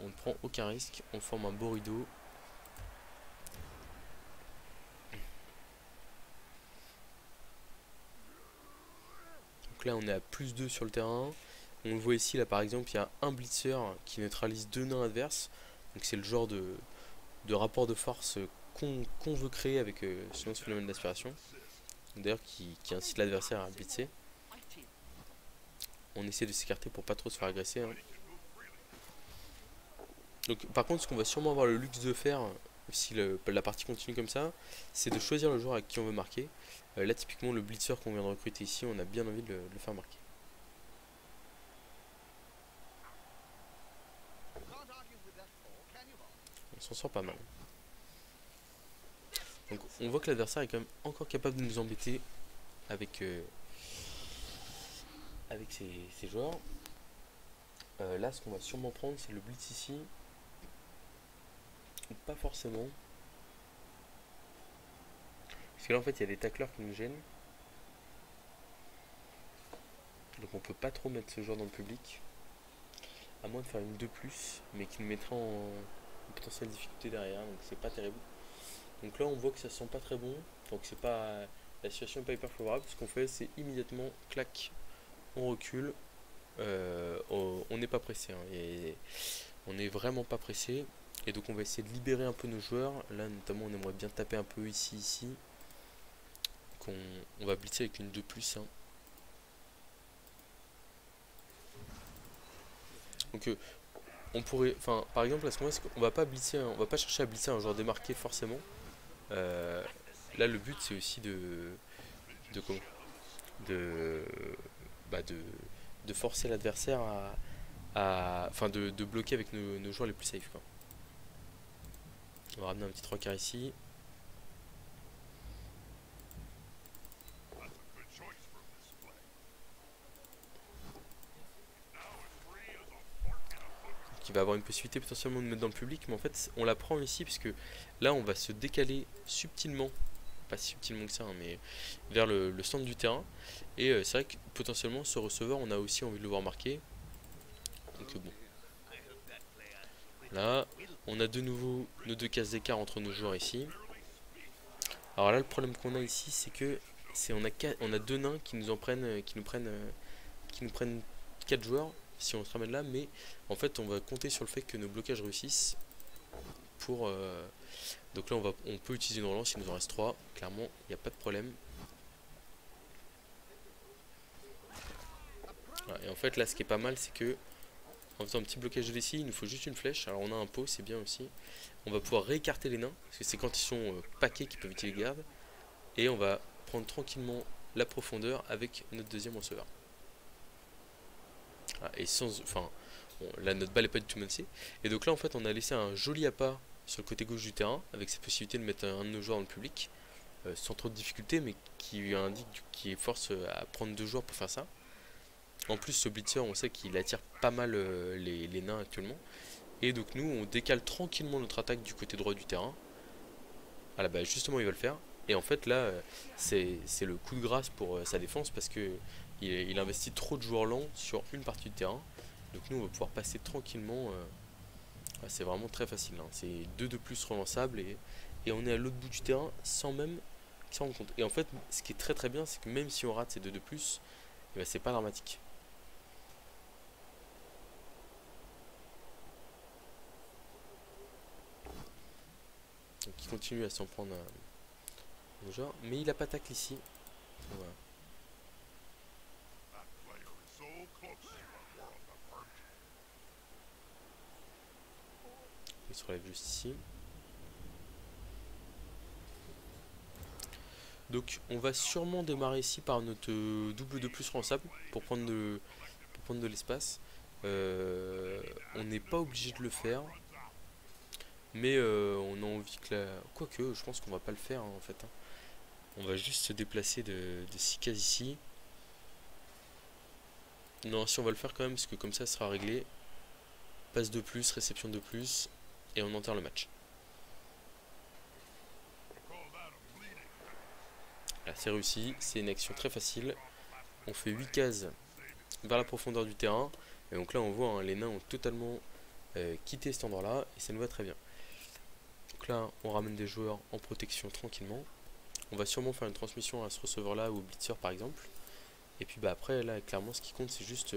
On ne prend aucun risque, on forme un beau rideau. Donc là on est à plus 2 sur le terrain. On le voit ici là par exemple il y a un blitzer qui neutralise 2 nains adverses. Donc c'est le genre de rapport de force qu'on veut créer avec ce phénomène d'aspiration. D'ailleurs qui incite l'adversaire à blitzer. On essaie de s'écarter pour pas trop se faire agresser. Hein. Donc par contre ce qu'on va sûrement avoir le luxe de faire si la partie continue comme ça, c'est de choisir le joueur avec qui on veut marquer. Là typiquement le blitzer qu'on vient de recruter ici, on a bien envie de le faire marquer. On s'en sort pas mal. Donc on voit que l'adversaire est quand même encore capable de nous embêter avec ses joueurs. Là ce qu'on va sûrement prendre c'est le blitz ici. Ou pas forcément. Parce que là en fait il y a des tacleurs qui nous gênent. Donc on peut pas trop mettre ce joueur dans le public. À moins de faire une 2+, mais qui nous mettra en potentielle difficulté derrière, donc c'est pas terrible. Donc là on voit que ça sent pas très bon, donc c'est pas, la situation n'est pas hyper favorable. Ce qu'on fait c'est immédiatement, clac, on recule, on n'est pas pressé, hein, et on n'est vraiment pas pressé. Et donc on va essayer de libérer un peu nos joueurs. Là notamment on aimerait bien taper un peu ici. Donc on va blitzer avec une 2+. Hein. Donc on pourrait, enfin par exemple à ce moment-là, on va pas blitzer, on va pas chercher à blitzer un joueur démarqué forcément. Là le but c'est aussi de comment de, bah, de forcer l'adversaire enfin de bloquer avec nos joueurs les plus safe quoi. On va ramener un petit 3 quarts ici. Qui va avoir une possibilité potentiellement de mettre dans le public, mais en fait on la prend ici puisque là on va se décaler subtilement, pas si subtilement que ça, hein, mais vers le centre du terrain. Et c'est vrai que potentiellement ce receveur on a aussi envie de le voir marquer. Donc bon. Là, on a de nouveau nos 2 cases d'écart entre nos joueurs ici. Alors là le problème qu'on a ici c'est que on a 2 nains qui nous prennent 4 joueurs si on se ramène là, mais en fait on va compter sur le fait que nos blocages réussissent pour donc là on peut utiliser une relance, il nous en reste 3, clairement il n'y a pas de problème. Voilà, et en fait là ce qui est pas mal c'est que en faisant un petit blocage de vessie, il nous faut juste une flèche. Alors on a un pot, c'est bien aussi. On va pouvoir réécarter les nains, parce que c'est quand ils sont paquets qu'ils peuvent utiliser les gardes. Et on va prendre tranquillement la profondeur avec notre deuxième receveur. Voilà, et enfin, bon, là notre balle n'est pas du tout menacée. Et donc là en fait on a laissé un joli appât sur le côté gauche du terrain, avec cette possibilité de mettre un de nos joueurs dans le public, sans trop de difficulté, mais qui force à prendre 2 joueurs pour faire ça. En plus ce blitzer on sait qu'il attire pas mal les nains actuellement. Et donc nous on décale tranquillement notre attaque du côté droit du terrain. Ah là bah justement il va le faire. Et en fait là c'est le coup de grâce pour sa défense parce que il investit trop de joueurs lents sur une partie du terrain. Donc nous on va pouvoir passer tranquillement. C'est vraiment très facile. Hein. C'est 2 de plus relançables et on est à l'autre bout du terrain sans même s'en rendre compte. Et en fait ce qui est très très bien c'est que même si on rate ces 2 de plus, eh ben, c'est pas dramatique. Donc il continue à s'en prendre au genre, mais il a pas tacle ici. Voilà. Il se relève juste ici. Donc on va sûrement démarrer ici par notre double de plus relançable pour prendre de l'espace. On n'est pas obligé de le faire. Mais on a envie que la... Quoique, je pense qu'on va pas le faire hein, en fait. Hein. On va juste se déplacer de 6 cases ici. Non, si on va le faire quand même, parce que comme ça sera réglé. Passe de plus, réception de plus, et on enterre le match. Là, c'est réussi, c'est une action très facile. On fait 8 cases vers la profondeur du terrain. Et donc là, on voit, hein, les nains ont totalement quitté cet endroit-là, et ça nous va très bien. Donc là, on ramène des joueurs en protection tranquillement. On va sûrement faire une transmission à ce receveur-là ou au blitzer par exemple. Et puis bah, après, là, clairement, ce qui compte, c'est juste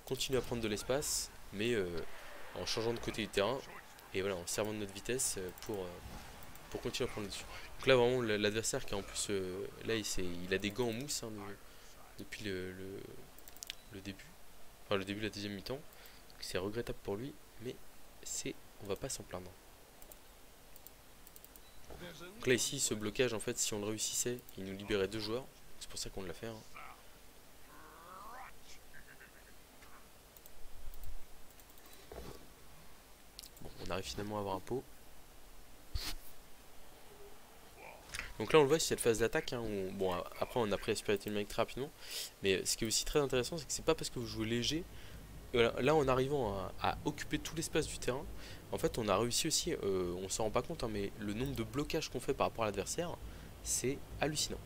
continuer à prendre de l'espace, mais en changeant de côté du terrain. Et voilà, en servant de notre vitesse pour continuer à prendre le dessus. Donc là, vraiment, l'adversaire qui a en plus, là, il a des gants en mousse hein, depuis le début. Enfin, le début de la deuxième mi-temps. C'est regrettable pour lui, mais on va pas s'en plaindre. Donc là, ici, ce blocage, en fait, si on le réussissait, il nous libérait 2 joueurs. C'est pour ça qu'on l'a fait. Hein. Bon, on arrive finalement à avoir un pot. Donc là on le voit sur cette phase d'attaque, hein, bon après on a pris la supériorité numérique très rapidement, mais ce qui est aussi très intéressant c'est que c'est pas parce que vous jouez léger, voilà, là en arrivant à occuper tout l'espace du terrain, en fait on a réussi aussi, on s'en rend pas compte, hein, mais le nombre de blocages qu'on fait par rapport à l'adversaire, c'est hallucinant.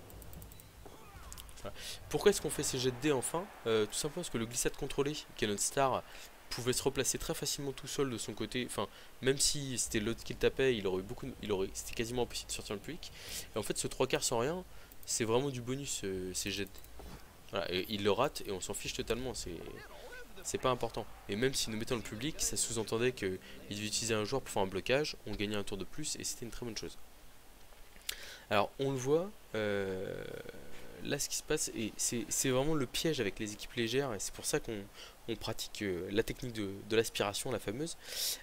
Voilà. Pourquoi est-ce qu'on fait ces jets de dés enfin? Tout simplement parce que le glissade contrôlé, qui est notre star, pouvait se replacer très facilement tout seul de son côté. Enfin, même si c'était l'autre qui le tapait, c'était quasiment impossible de sortir le public. Et en fait, ce 3 quarts sans rien, c'est vraiment du bonus, ces jets de dés. Voilà, et il le rate et on s'en fiche totalement. C'est pas important. Et même si nous mettons le public, ça sous-entendait qu'il devait utiliser un joueur pour faire un blocage, on gagnait un tour de plus et c'était une très bonne chose. Alors, on le voit. Là ce qui se passe, et c'est vraiment le piège avec les équipes légères, et c'est pour ça qu'on pratique la technique de l'aspiration, la fameuse.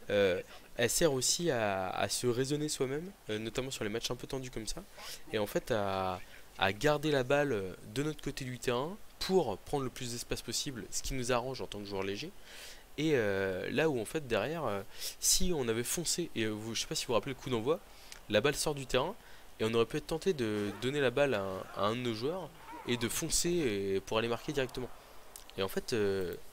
Elle sert aussi à se raisonner soi-même, notamment sur les matchs un peu tendus comme ça, et en fait à garder la balle de notre côté du terrain pour prendre le plus d'espace possible, ce qui nous arrange en tant que joueur léger. Et là où en fait derrière, si on avait foncé, et je sais pas si vous vous rappelez le coup d'envoi, la balle sort du terrain, et on aurait pu être tenté de donner la balle à un de nos joueurs et de foncer pour aller marquer directement. Et en fait,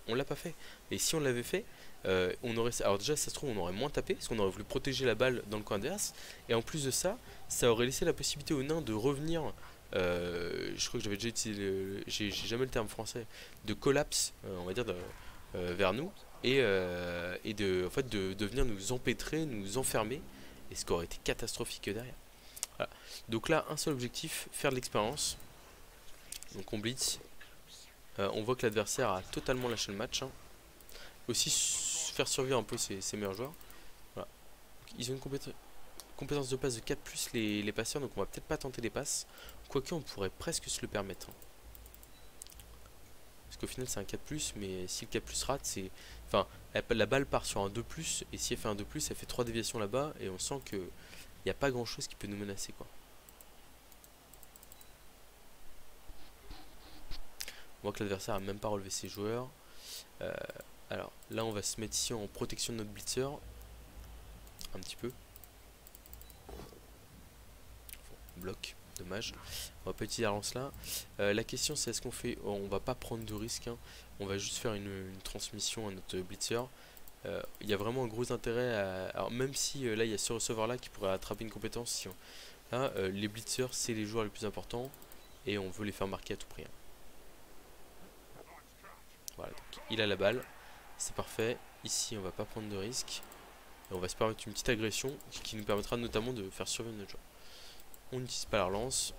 on l'a pas fait. Et si on l'avait fait, on aurait. Alors déjà, ça se trouve, on aurait moins tapé parce qu'on aurait voulu protéger la balle dans le camp adverse. Et en plus de ça, ça aurait laissé la possibilité aux nains de revenir. Je crois que j'avais déjà utilisé, j'ai jamais le terme français, de collapse, on va dire, vers nous et de, en fait, de venir nous empêtrer, nous enfermer. Et ce qui aurait été catastrophique derrière. Voilà. Donc là, un seul objectif, faire de l'expérience. Donc on blitz. On voit que l'adversaire a totalement lâché le match. Hein. Aussi faire survivre un peu ses meilleurs joueurs. Voilà. Ils ont une compétence de passe de 4+, les passeurs, donc on va peut-être pas tenter les passes. Quoique on pourrait presque se le permettre. Hein. Parce qu'au final c'est un 4+, mais si le 4+ rate, c'est... Enfin, la balle part sur un 2+, et si elle fait un 2+, elle fait 3 déviations là-bas, et on sent que il n'y a pas grand chose qui peut nous menacer quoi. On voit que l'adversaire a même pas relevé ses joueurs. Alors là on va se mettre ici en protection de notre blitzer. Un petit peu. Bloc, dommage. On va pas utiliser la lance là. La question c'est est-ce qu'on fait... Oh, on va pas prendre de risque. Hein. On va juste faire une transmission à notre blitzer. Il y a vraiment un gros intérêt à... Alors même si là il y a ce receveur là qui pourrait attraper une compétence. Si on... Là les blitzers c'est les joueurs les plus importants. Et on veut les faire marquer à tout prix. Hein. Voilà, donc il a la balle, c'est parfait. Ici, on va pas prendre de risque. Et on va se permettre une petite agression qui nous permettra notamment de faire survivre notre joueur. On n'utilise pas la relance.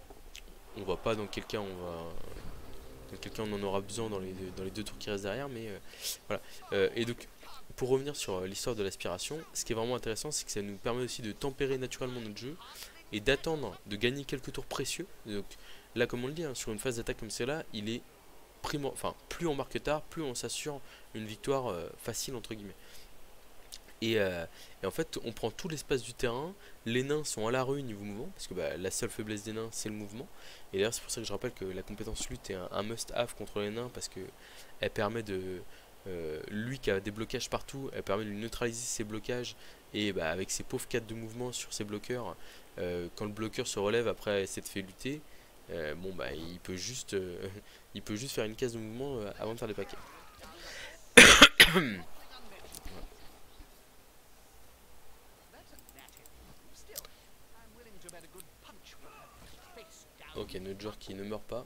On voit pas dans quel cas on en aura besoin dans les 2 tours qui restent derrière. Mais voilà. Et donc, pour revenir sur l'histoire de l'aspiration, ce qui est vraiment intéressant, c'est que ça nous permet aussi de tempérer naturellement notre jeu et d'attendre de gagner quelques tours précieux. Donc là, comme on le dit, hein, sur une phase d'attaque comme celle-là, il est plus on marque tard, plus on s'assure une victoire facile entre guillemets. Et en fait, on prend tout l'espace du terrain. Les nains sont à la rue niveau mouvement, parce que bah, la seule faiblesse des nains, c'est le mouvement. Et d'ailleurs, c'est pour ça que je rappelle que la compétence lutte est un must-have contre les nains, parce que elle permet de... lui qui a des blocages partout, elle permet de lui neutraliser ses blocages. Et bah, avec ses pauvres 4 de mouvement sur ses bloqueurs, quand le bloqueur se relève après s'être fait lutter, bon bah il peut juste faire une case de mouvement avant de faire des paquets. Ok, notre joueur qui ne meurt pas.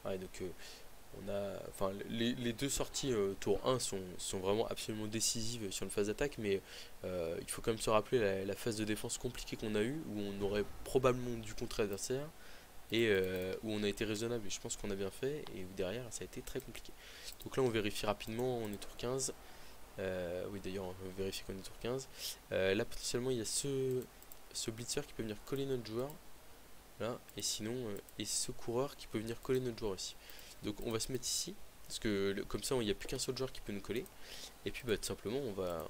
Ouais, donc on a, enfin, les deux sorties tour 1 sont vraiment absolument décisives sur une phase d'attaque, mais il faut quand même se rappeler la phase de défense compliquée qu'on a eue, où on aurait probablement dû contrer l'adversaire, et où on a été raisonnable, et je pense qu'on a bien fait, et où derrière ça a été très compliqué. Donc là on vérifie rapidement, on est tour 15. Oui, d'ailleurs on va vérifier qu'on est tour 15. Là potentiellement il y a ce blitzer qui peut venir coller notre joueur, là, et sinon, et ce coureur qui peut venir coller notre joueur aussi. Donc on va se mettre ici, parce que comme ça il n'y a plus qu'un seul joueur qui peut nous coller. Et puis bah, tout simplement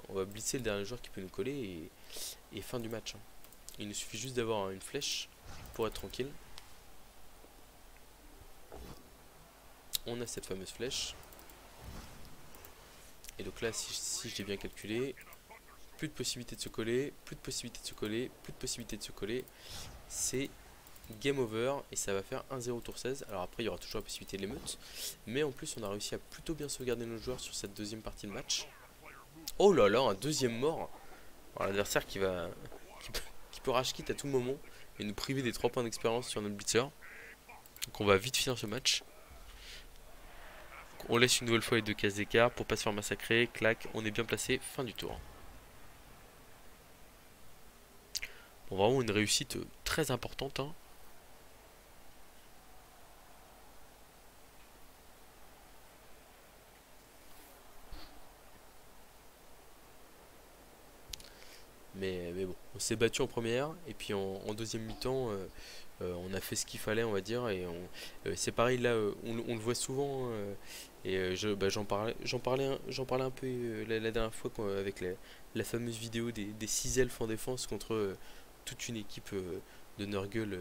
on va blitzer le dernier joueur qui peut nous coller, et fin du match, hein. Il nous suffit juste d'avoir une flèche pour être tranquille. On a cette fameuse flèche. Et donc là si j'ai bien calculé, plus de possibilité de se coller, plus de possibilité de se coller, plus de possibilité de se coller. C'est game over et ça va faire 1-0 tour 16. Alors après il y aura toujours la possibilité de l'émeute, mais en plus on a réussi à plutôt bien sauvegarder nos joueurs sur cette deuxième partie de match. Oh là là, un deuxième mort. L'adversaire qui peut rage quit à tout moment et nous priver des 3 points d'expérience sur notre blitzer. Donc on va vite finir ce match. On laisse une nouvelle fois les 2 cases d'écart pour pas se faire massacrer. Clac, on est bien placé, fin du tour. Bon, vraiment une réussite très importante, hein. Mais bon, on s'est battu en première, et puis en deuxième mi-temps, on a fait ce qu'il fallait, on va dire, et c'est pareil là, on le voit souvent, et j'en parlais un peu la dernière fois avec la fameuse vidéo des 6 elfes en défense contre toute une équipe de Nurgle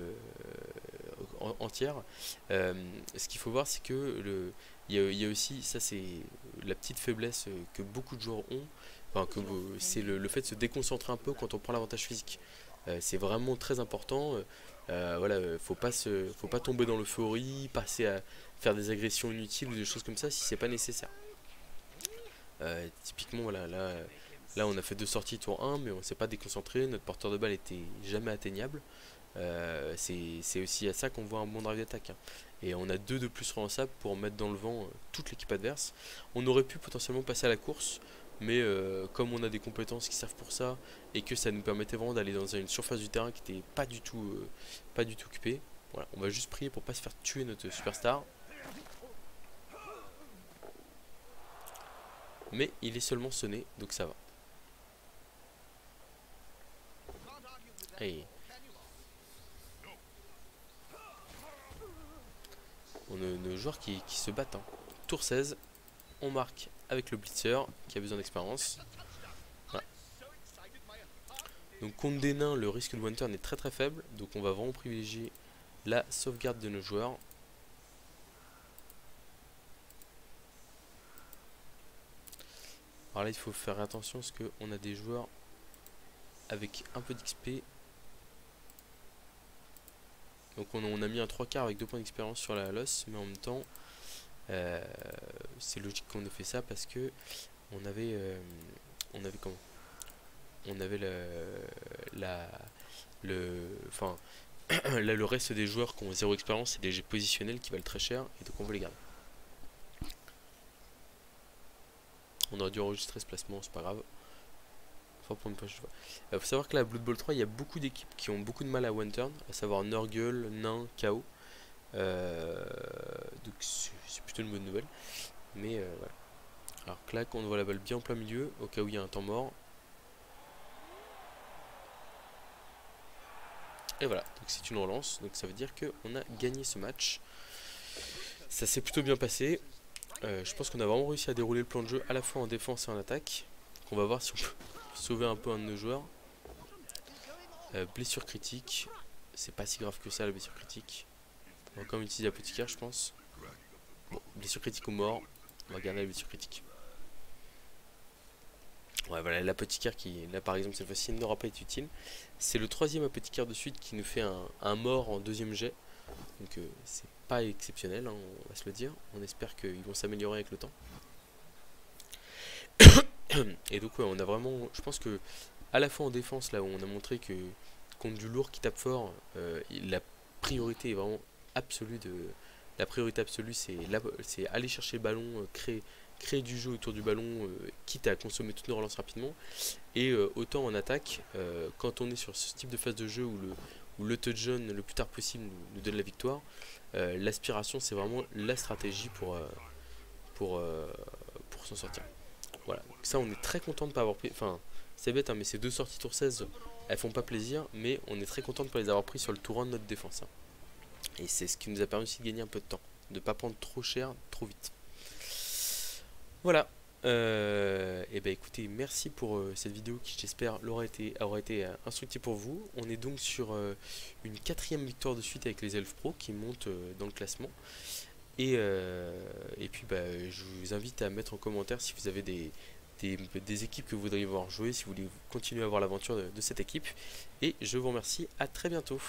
entière. Ce qu'il faut voir, c'est que il y a aussi, ça c'est la petite faiblesse que beaucoup de joueurs ont. Enfin, c'est le fait de se déconcentrer un peu quand on prend l'avantage physique. C'est vraiment très important. Voilà, faut pas tomber dans l'euphorie, passer à faire des agressions inutiles ou des choses comme ça si c'est pas nécessaire. Typiquement, voilà, là on a fait 2 sorties tour 1, mais on s'est pas déconcentré. Notre porteur de balle était jamais atteignable. C'est aussi à ça qu'on voit un bon drive d'attaque, hein. Et on a 2 de plus relançables pour mettre dans le vent toute l'équipe adverse. On aurait pu potentiellement passer à la course, mais comme on a des compétences qui servent pour ça et que ça nous permettait vraiment d'aller dans une surface du terrain qui n'était pas du tout occupée, voilà, on va juste prier pour pas se faire tuer notre superstar. Mais il est seulement sonné, donc ça va. Et on a nos joueurs qui se battent, hein. Tour 16, on marque avec le blitzer qui a besoin d'expérience. Voilà. Donc contre des nains, le risque de one turn est très très faible, donc on va vraiment privilégier la sauvegarde de nos joueurs. Alors là il faut faire attention parce qu'on a des joueurs avec un peu d'XP. Donc on a mis un 3 quarts avec 2 points d'expérience sur la loss, mais en même temps c'est logique qu'on ait fait ça parce que on avait comment, on avait enfin là le reste des joueurs qui ont 0 expérience, c'est des jets positionnels qui valent très cher et donc on va les garder. On aurait dû enregistrer ce placement, c'est pas grave. Enfin pour une prochaine fois. Faut savoir que là, Blood Bowl 3, il y a beaucoup d'équipes qui ont beaucoup de mal à one turn, à savoir Nurgle, Nain, KO. Donc c'est plutôt une bonne nouvelle. Mais voilà. Alors clac, on voit la balle bien en plein milieu, au cas où il y a un temps mort. Et voilà, donc c'est une relance, donc ça veut dire qu'on a gagné ce match. Ça s'est plutôt bien passé. Je pense qu'on a vraiment réussi à dérouler le plan de jeu à la fois en défense et en attaque. Donc on va voir si on peut sauver un peu un de nos joueurs. Blessure critique, c'est pas si grave que ça la blessure critique. On va quand même utiliser l'apothicaire je pense. Bon, blessure critique ou mort, on va garder la blessure critique. Ouais voilà, l'apothicaire qui là par exemple cette fois-ci n'aura pas été utile. C'est le 3e apothicaire de suite qui nous fait un mort en 2e jet. Donc c'est pas exceptionnel, hein, on va se le dire. On espère qu'ils vont s'améliorer avec le temps. Et donc ouais, on a vraiment, je pense que à la fois en défense, là où on a montré que contre du lourd qui tape fort, la priorité est vraiment absolue de, la priorité absolue c'est aller chercher le ballon, créer du jeu autour du ballon, quitte à consommer toutes nos relances rapidement. Et autant en attaque, quand on est sur ce type de phase de jeu où le touchdown le plus tard possible nous donne la victoire, l'aspiration c'est vraiment la stratégie pour, euh, pour s'en sortir. Voilà, donc ça on est très content de pas avoir pris. Enfin, c'est bête, hein, mais ces deux sorties tour 16 elles font pas plaisir, mais on est très content de pas les avoir pris sur le tour 1 de notre défense, hein. Et c'est ce qui nous a permis aussi de gagner un peu de temps, de pas prendre trop cher trop vite. Voilà. Et ben écoutez, merci pour cette vidéo qui j'espère aura été instructive pour vous. On est donc sur une quatrième victoire de suite avec les Elfes Pro qui montent dans le classement. Et puis bah, je vous invite à mettre en commentaire si vous avez des équipes que vous voudriez voir jouer, si vous voulez continuer à voir l'aventure de cette équipe. Et je vous remercie, à très bientôt.